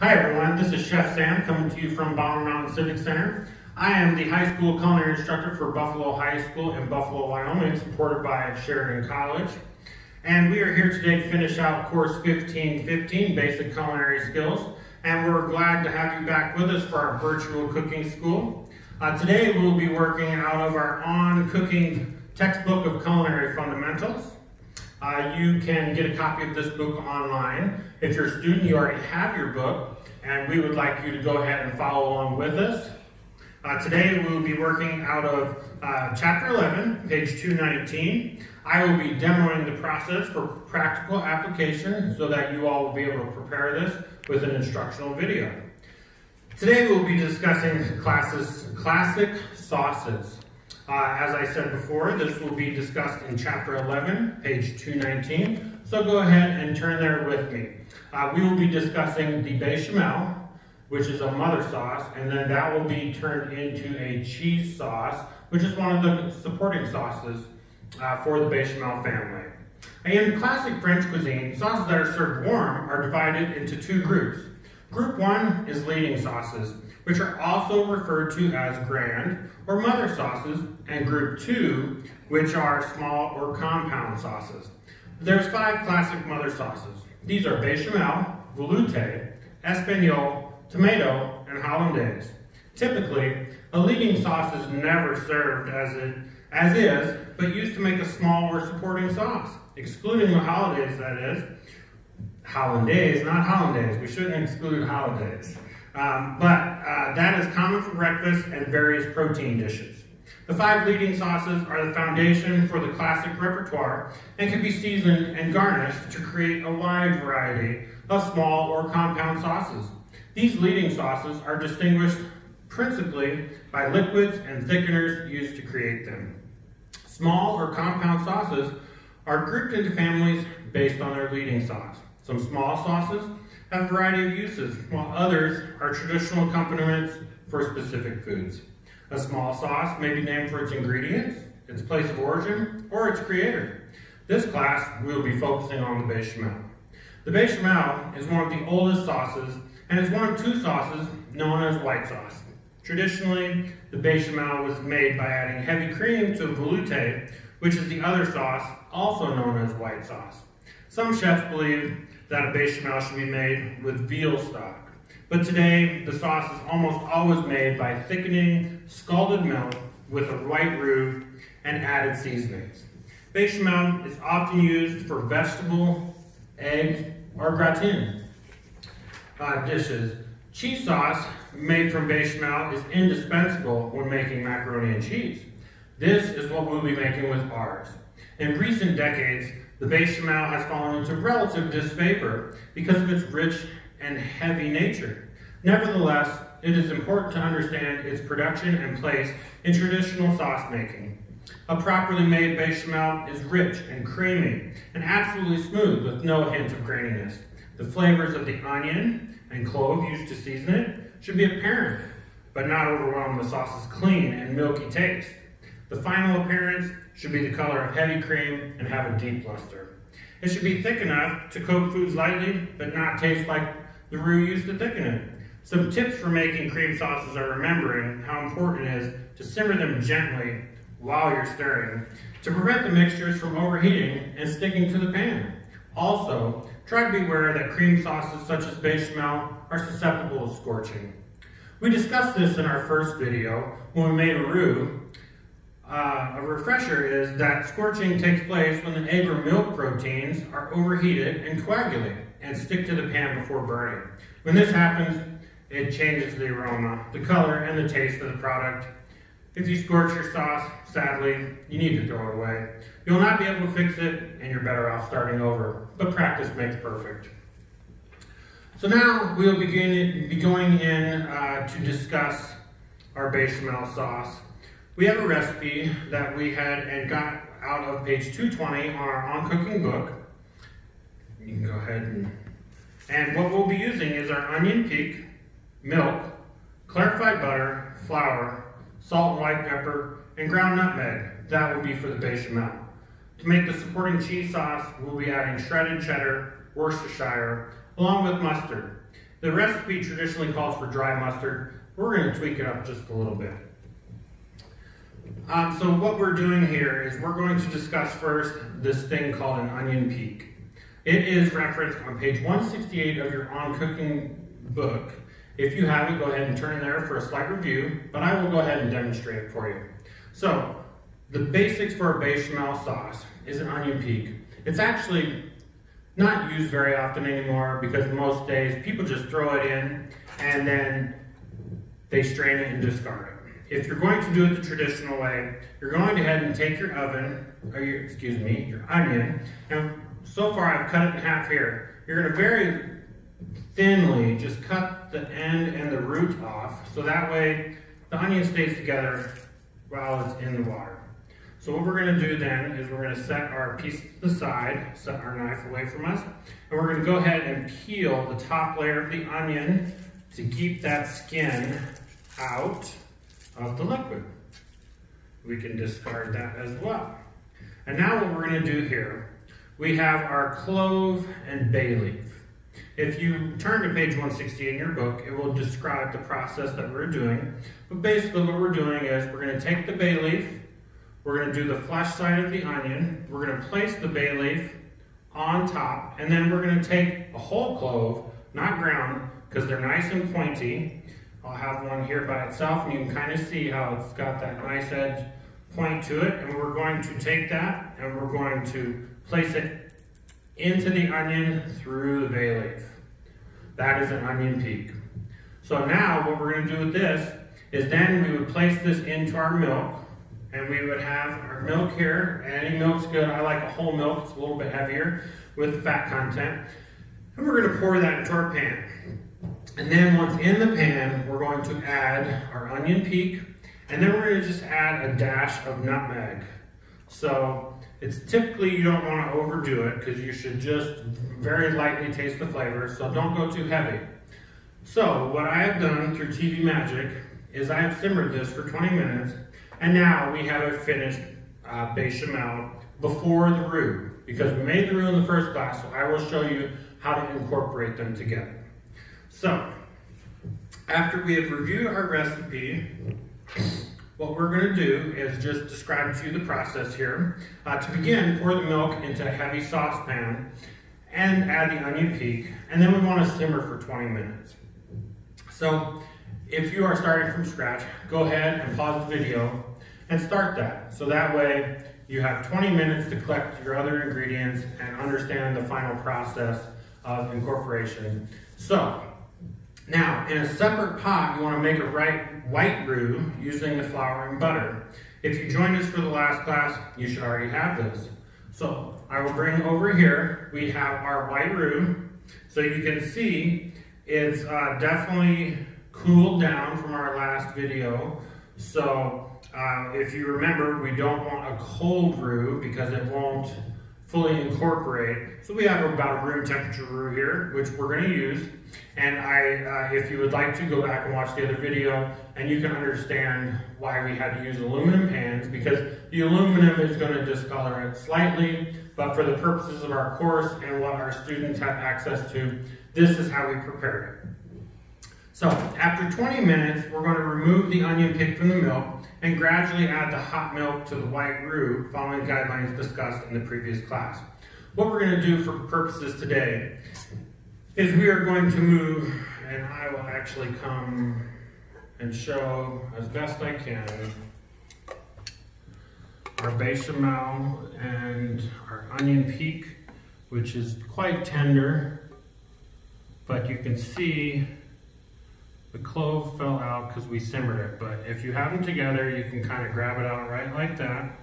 Hi everyone, this is Chef Sam coming to you from Bomber Mountain Civic Center. I am the high school culinary instructor for Buffalo High School in Buffalo, Wyoming, supported by Sheridan College. And we are here today to finish out course 1515, Basic Culinary Skills. And we're glad to have you back with us for our virtual cooking school. Today we'll be working out of our On Cooking textbook of culinary fundamentals. You can get a copy of this book online. If you're a student, you already have your book, and we would like you to go ahead and follow along with us. Today we will be working out of Chapter 11, page 219. I will be demoing the process for practical application so that you all will be able to prepare this with an instructional video. Today we'll be discussing classic sauces. As I said before, this will be discussed in Chapter 11, page 219. So go ahead and turn there with me. We will be discussing the Béchamel, which is a mother sauce, and then that will be turned into a cheese sauce, which is one of the supporting sauces for the Béchamel family. In classic French cuisine, sauces that are served warm are divided into two groups. Group 1 is leading sauces, which are also referred to as grand or mother sauces, and Group 2, which are small or compound sauces. There's 5 classic mother sauces. These are Béchamel, velouté, espagnole, tomato, and hollandaise. Typically, a leading sauce is never served as is, but used to make a small or supporting sauce, excluding the hollandaise, that is. Hollandaise, not hollandaise. We shouldn't exclude hollandaise. That is common for breakfast and various protein dishes. The 5 leading sauces are the foundation for the classic repertoire and can be seasoned and garnished to create a wide variety of small or compound sauces. These leading sauces are distinguished principally by liquids and thickeners used to create them. Small or compound sauces are grouped into families based on their leading sauce. Some small sauces have a variety of uses, while others are traditional accompaniments for specific foods. A small sauce may be named for its ingredients, its place of origin, or its creator. This class, we will be focusing on the Béchamel. The Béchamel is one of the oldest sauces and is one of 2 sauces known as white sauce. Traditionally, the Béchamel was made by adding heavy cream to velouté, which is the other sauce, also known as white sauce. Some chefs believe that a Béchamel should be made with veal stock, but today the sauce is almost always made by thickening scalded milk with a white roux and added seasonings. Béchamel is often used for vegetable, egg, or gratin dishes. Cheese sauce made from Béchamel is indispensable when making macaroni and cheese. This is what we'll be making with ours. In recent decades, the Béchamel has fallen into relative disfavor because of its rich and heavy nature. Nevertheless, it is important to understand its production and place in traditional sauce making. A properly made Béchamel is rich and creamy and absolutely smooth with no hint of graininess. The flavors of the onion and clove used to season it should be apparent, but not overwhelm the sauce's clean and milky taste. The final appearance should be the color of heavy cream and have a deep luster. It should be thick enough to coat foods lightly, but not taste like the roux used to thicken it. Some tips for making cream sauces are remembering how important it is to simmer them gently while you're stirring to prevent the mixtures from overheating and sticking to the pan. Also, try to be aware that cream sauces such as Béchamel are susceptible to scorching. We discussed this in our first video when we made a roux. A refresher is that scorching takes place when the egg or milk proteins are overheated and coagulate and stick to the pan before burning. When this happens, it changes the aroma, the color, and the taste of the product. If you scorch your sauce, sadly, you need to throw it away. You'll not be able to fix it, and you're better off starting over, but practice makes perfect. So now we'll be going in to discuss our Béchamel sauce. We have a recipe that we had and got out of page 220 on our On Cooking book. You can go ahead and what we'll be using is our onion peak, milk, clarified butter, flour, salt and white pepper, and ground nutmeg. That will be for the Béchamel. To make the supporting cheese sauce, we'll be adding shredded cheddar, Worcestershire, along with mustard. The recipe traditionally calls for dry mustard. We're going to tweak it up just a little bit. So what we're doing here is we're going to discuss first this thing called an onion peak. It is referenced on page 168 of your On Cooking book. If you have it, go ahead and turn there for a slight review, but I will go ahead and demonstrate it for you. So, the basics for a bechamel sauce is an onion peak. It's actually not used very often anymore because most days people just throw it in and then they strain it and discard it. If you're going to do it the traditional way, you're going ahead and take your your onion, and so far I've cut it in half here. You're going to very thinly just cut the end and the root off, so that way the onion stays together while it's in the water. So what we're going to do then is we're going to set our piece to the side, set our knife away from us, and we're going to go ahead and peel the top layer of the onion to keep that skin out of the liquid. We can discard that as well. And now what we're going to do here, we have our clove and bay leaf. If you turn to page 168 in your book, it will describe the process that we're doing. But basically what we're doing is we're going to take the bay leaf, we're going to do the flesh side of the onion, we're going to place the bay leaf on top, and then we're going to take a whole clove, not ground, because they're nice and pointy. I'll have one here by itself, and you can kind of see how it's got that nice edge point to it. And we're going to take that, and we're going to place it into the onion through the bay leaf. That is an onion peak. So now what we're going to do with this is then we would place this into our milk, and we would have our milk here. Any milk's good. I like a whole milk. It's a little bit heavier with the fat content. And we're going to pour that into our pan. And then once in the pan, we're going to add our onion peak, and then we're going to just add a dash of nutmeg. So it's typically you don't want to overdo it because you should just very lightly taste the flavor, so don't go too heavy. So what I have done through TV magic is I have simmered this for 20 minutes, and now we have a finished bechamel before the roux, because we made the roux in the first class, so I will show you how to incorporate them together. So, after we have reviewed our recipe, what we're going to do is just describe to you the process here. To begin, pour the milk into a heavy saucepan and add the onion peak, and then we want to simmer for 20 minutes. So, if you are starting from scratch, go ahead and pause the video and start that. So that way, you have 20 minutes to collect your other ingredients and understand the final process of incorporation. So, now, in a separate pot, you want to make a white roux using the flour and butter. If you joined us for the last class, you should already have this. So, I will bring over here, we have our white roux. So you can see it's definitely cooled down from our last video. So, if you remember, we don't want a cold roux because it won't fully incorporate. So we have about a room temperature roux here, which we're going to use. And if you would like to, go back and watch the other video, and you can understand why we had to use aluminum pans, because the aluminum is going to discolor it slightly, but for the purposes of our course and what our students have access to, this is how we prepared it. So after 20 minutes, we're going to remove the onion pig from the milk and gradually add the hot milk to the white roux, following guidelines discussed in the previous class. What we're going to do for purposes today is we are going to move, and I will actually come and show as best I can our bechamel and our onion peak, which is quite tender, but you can see the clove fell out because we simmered it. But if you have them together, you can kind of grab it out right like that.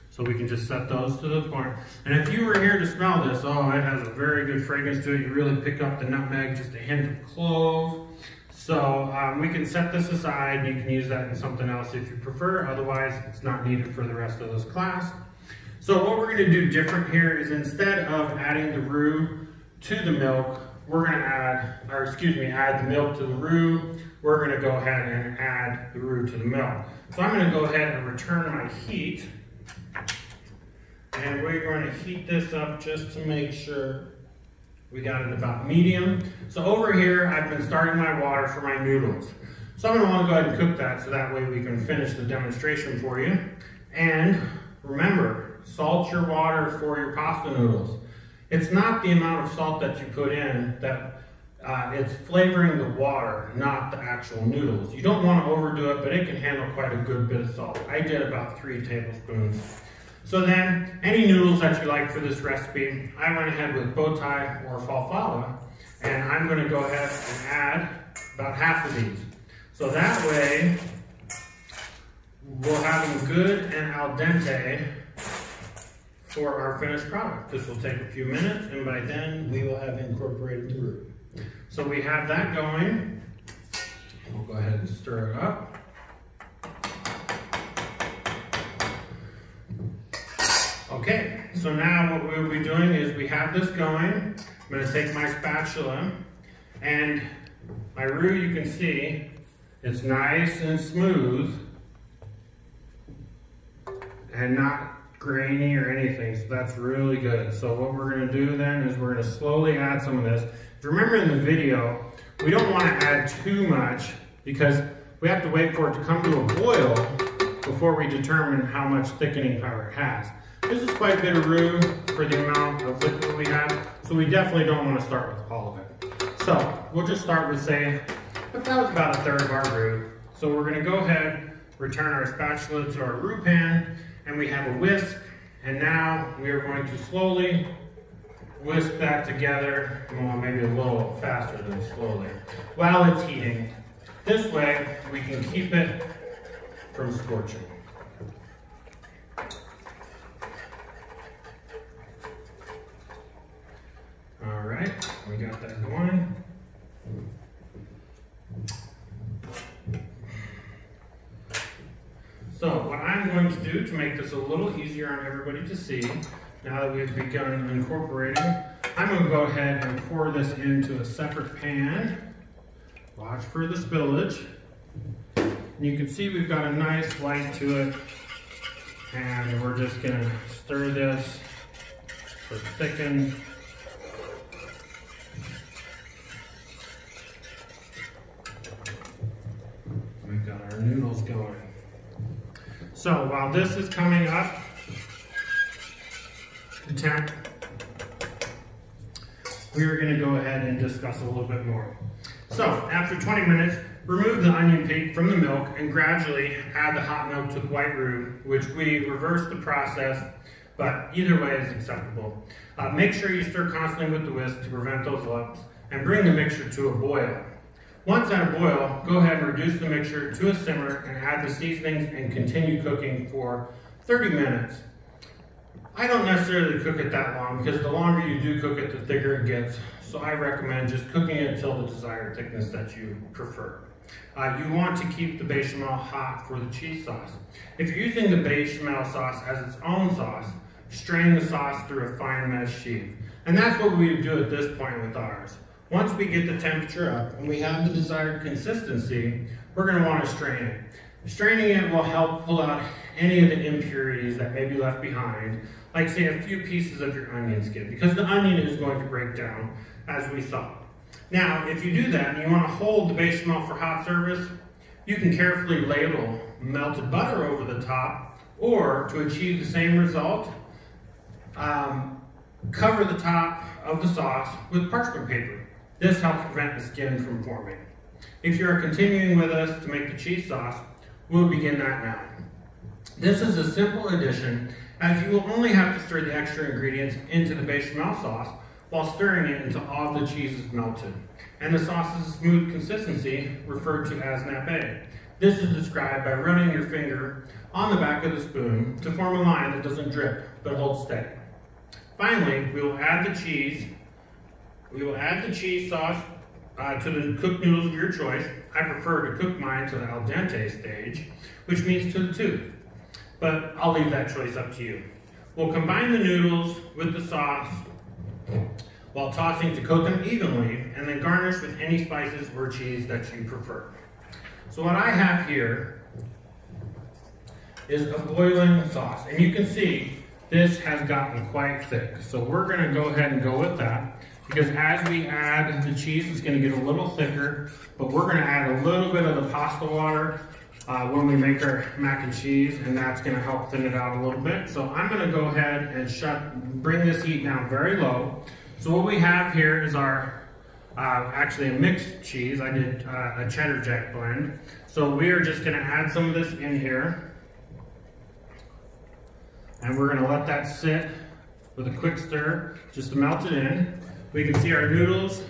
So we can just set those to the point. And if you were here to smell this, oh, it has a very good fragrance to it. You really pick up the nutmeg, just a hint of clove. So we can set this aside. You can use that in something else if you prefer. Otherwise, it's not needed for the rest of this class. So what we're going to do different here is instead of adding the roux to the milk, we're going to add the milk to the roux. We're going to go ahead and add the roux to the milk. So I'm going to go ahead and return my heat. And we're going to heat this up just to make sure We got it about medium. So over here, I've been starting my water for my noodles. So I'm gonna wanna go ahead and cook that so that way we can finish the demonstration for you. And remember, salt your water for your pasta noodles. It's not the amount of salt that you put in that it's flavoring the water, not the actual noodles. You don't want to overdo it, but it can handle quite a good bit of salt. I did about 3 tablespoons. So then, any noodles that you like for this recipe, I went ahead with bow tie or falafel, and I'm going to go ahead and add about half of these. So that way, we'll have them good and al dente for our finished product. This will take a few minutes, and by then, we will have incorporated the roux. So we have that going. We'll go ahead and stir it up. Okay, so now what we will be doing is we have this going. I'm going to take my spatula, and my roux, you can see, it's nice and smooth and not grainy or anything, so that's really good. So what we're going to do then is we're going to slowly add some of this. If you remember in the video, we don't want to add too much because we have to wait for it to come to a boil before we determine how much thickening power it has. This is quite a bit of roux for the amount of liquid we have, so we definitely don't want to start with all of it. So we'll just start with, say, that was about 1/3 of our roux. So we're going to go ahead, return our spatula to our roux pan, and we have a whisk, and now we are going to slowly whisk that together, well, maybe a little faster than slowly, while it's heating. This way, we can keep it from scorching. All right, we got that going. So what I'm going to do to make this a little easier on everybody to see, now that we've begun incorporating, I'm going to go ahead and pour this into a separate pan. Watch for the spillage. And you can see we've got a nice light to it, and we're just going to stir this to thicken. We've got our noodles going. So while this is coming up to temp, we are going to go ahead and discuss a little bit more. So after 20 minutes, remove the onion pink from the milk and gradually add the hot milk to the white roux, which we reverse the process, but either way is acceptable. Make sure you stir constantly with the whisk to prevent those lumps and bring the mixture to a boil. Once at a boil, go ahead and reduce the mixture to a simmer and add the seasonings and continue cooking for 30 minutes. I don't necessarily cook it that long because the longer you do cook it, the thicker it gets. So I recommend just cooking it till the desired thickness that you prefer. You want to keep the bechamel hot for the cheese sauce. If you're using the bechamel sauce as its own sauce, strain the sauce through a fine mesh sheet. And that's what we do at this point with ours. Once we get the temperature up and we have the desired consistency, we're going to want to strain it. Straining it will help pull out any of the impurities that may be left behind, like say a few pieces of your onion skin, because the onion is going to break down as we saw. Now, if you do that and you want to hold the bechamel for hot service, you can carefully ladle melted butter over the top, or to achieve the same result, cover the top of the sauce with parchment paper. This helps prevent the skin from forming. If you are continuing with us to make the cheese sauce, we'll begin that now. This is a simple addition, as you will only have to stir the extra ingredients into the bechamel sauce while stirring it until all the cheese is melted, and the sauce's smooth consistency referred to as nappe. This is described by running your finger on the back of the spoon to form a line that doesn't drip but holds steady. Finally, we will add the cheese. We will add the cheese sauce to the cooked noodles of your choice. I prefer to cook mine to the al dente stage, which means to the tooth, but I'll leave that choice up to you. We'll combine the noodles with the sauce while tossing to coat them evenly, and then garnish with any spices or cheese that you prefer. So what I have here is a boiling sauce, and you can see this has gotten quite thick. So we're going to go ahead and go with that. because as we add the cheese, it's gonna get a little thicker, but we're gonna add a little bit of the pasta water when we make our mac and cheese, and that's gonna help thin it out a little bit. So I'm gonna go ahead and bring this heat down very low. So what we have here is our, actually a mixed cheese. I did a cheddar jack blend. So we are just gonna add some of this in here. And we're gonna let that sit with a quick stir, just to melt it in. We can see our noodles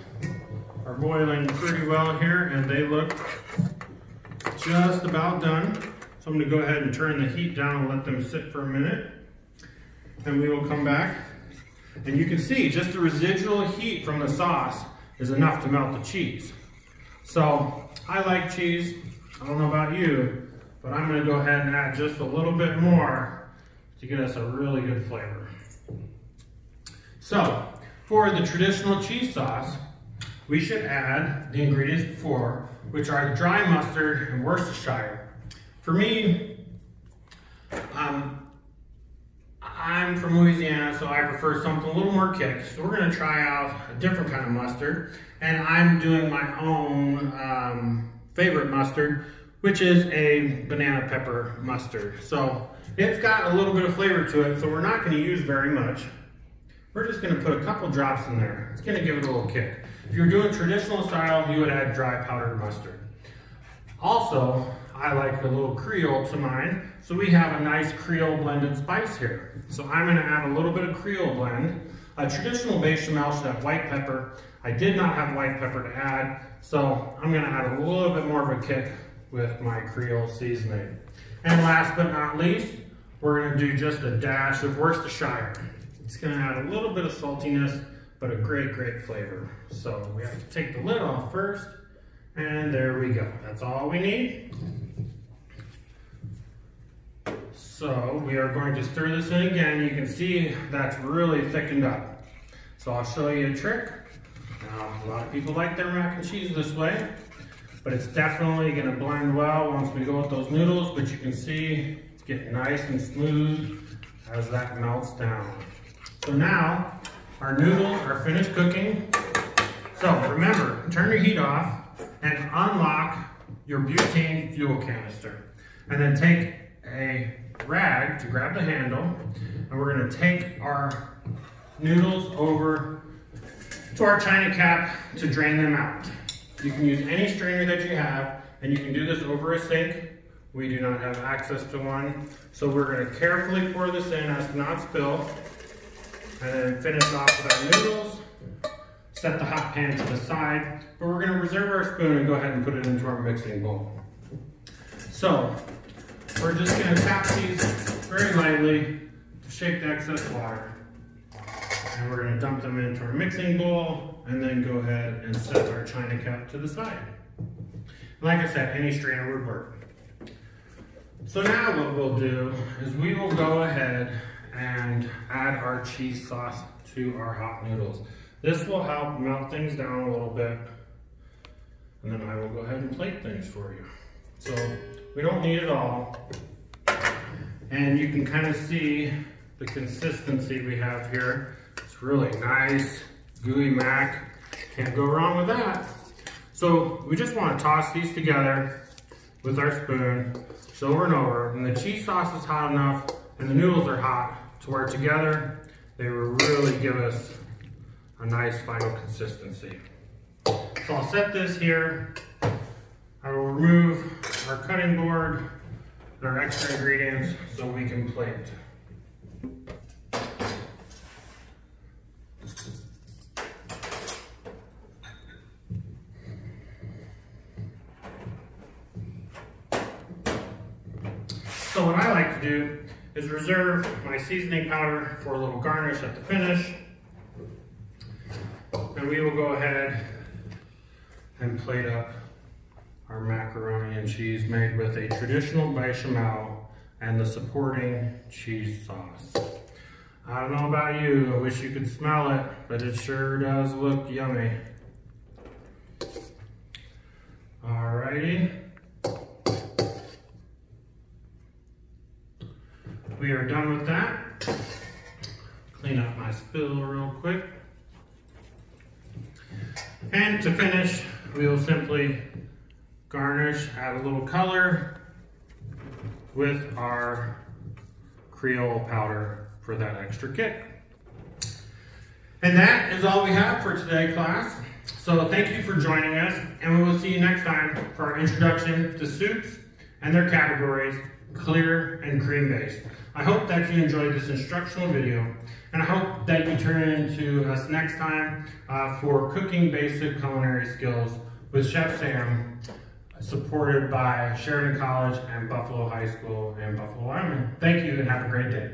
are boiling pretty well here, and they look just about done. So I'm gonna go ahead and turn the heat down and let them sit for a minute. Then we will come back. And you can see just the residual heat from the sauce is enough to melt the cheese. So I like cheese. I don't know about you, but I'm gonna go ahead and add just a little bit more to get us a really good flavor. So for the traditional cheese sauce, we should add the ingredients before, which are dry mustard and Worcestershire. For me, I'm from Louisiana, so I prefer something a little more kick. So we're gonna try out a different kind of mustard, and I'm doing my own favorite mustard, which is a banana pepper mustard. So it's got a little bit of flavor to it, so we're not gonna use very much. We're just gonna put a couple drops in there. It's gonna give it a little kick. If you're doing traditional style, you would add dry powdered mustard. Also, I like a little Creole to mine, so we have a nice Creole blended spice here. So I'm gonna add a little bit of Creole blend. A traditional Béchamel should have white pepper. I did not have white pepper to add, so I'm gonna add a little bit more of a kick with my Creole seasoning. And last but not least, we're gonna do just a dash of Worcestershire. It's gonna add a little bit of saltiness, but a great, great flavor. So we have to take the lid off first, and there we go. That's all we need. So we are going to stir this in again. You can see that's really thickened up. So I'll show you a trick. Now, a lot of people like their mac and cheese this way, but it's definitely gonna blend well once we go with those noodles, but you can see it's getting nice and smooth as that melts down. So now, our noodles are finished cooking. So remember, turn your heat off and unlock your butane fuel canister. And then take a rag to grab the handle, and we're gonna take our noodles over to our china cap to drain them out. You can use any strainer that you have, and you can do this over a sink. We do not have access to one. So we're gonna carefully pour this in as to not spill, and then finish off with our noodles. Set the hot pan to the side, but we're gonna reserve our spoon and go ahead and put it into our mixing bowl. So, we're just gonna tap these very lightly to shake the excess water. And we're gonna dump them into our mixing bowl and then go ahead and set our china cap to the side. Like I said, any strainer would work. So now what we'll do is we will go ahead and add our cheese sauce to our hot noodles. This will help melt things down a little bit, and then I will go ahead and plate things for you. So we don't need it all, and you can kind of see the consistency we have here. It's really nice, gooey mac. Can't go wrong with that. So we just want to toss these together with our spoon, just over and over. And the cheese sauce is hot enough, and the noodles are hot, to where together they will really give us a nice final consistency. So I'll set this here. I will remove our cutting board and our extra ingredients so we can plate. So what I like to do is reserve my seasoning powder for a little garnish at the finish. And we will go ahead and plate up our macaroni and cheese made with a traditional bechamel and the supporting cheese sauce. I don't know about you, I wish you could smell it, but it sure does look yummy. Alrighty. We are done with that. Clean up my spill real quick. And to finish, we will simply garnish, add a little color with our Creole powder for that extra kick. And that is all we have for today, class. So thank you for joining us, and we will see you next time for our introduction to soups and their categories, clear and cream-based. I hope that you enjoyed this instructional video, and I hope that you turn into us next time for cooking basic culinary skills with Chef Sam, supported by Sheridan College and Buffalo High School in Buffalo, Wyoming. Thank you and have a great day.